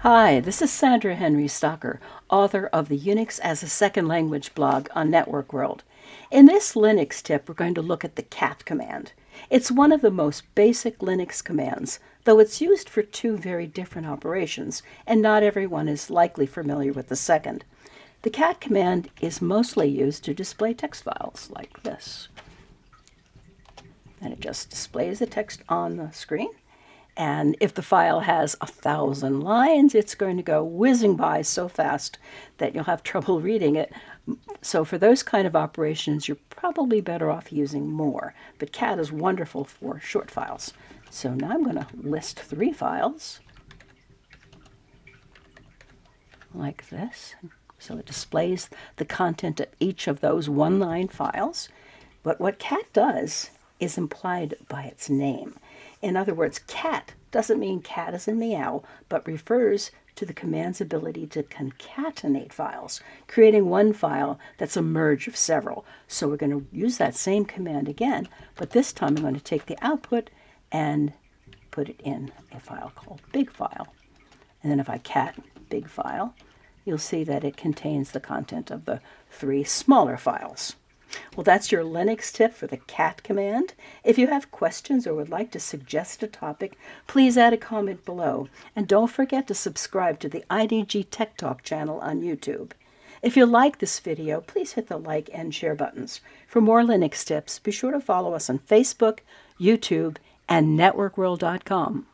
Hi, this is Sandra Henry Stocker, author of the Unix as a Second Language blog on Network World. In this Linux tip, we're going to look at the cat command. It's one of the most basic Linux commands, though it's used for two very different operations, and not everyone is likely familiar with the second. The cat command is mostly used to display text files like this. And it just displays the text on the screen. And if the file has 1,000 lines, it's going to go whizzing by so fast that you'll have trouble reading it. So for those kind of operations, you're probably better off using more. But cat is wonderful for short files. So now I'm going to list 3 files like this. So it displays the content of each of those one-line files. But what cat does is implied by its name. In other words, cat doesn't mean cat as in meow, but refers to the command's ability to concatenate files, creating one file that's a merge of several. So we're going to use that same command again, but this time I'm going to take the output and put it in a file called big file. And then if I cat big file, you'll see that it contains the content of the 3 smaller files. Well, that's your Linux tip for the cat command. If you have questions or would like to suggest a topic, please add a comment below. And don't forget to subscribe to the IDG Tech Talk channel on YouTube. If you like this video, please hit the like and share buttons. For more Linux tips, be sure to follow us on Facebook, YouTube, and networkworld.com.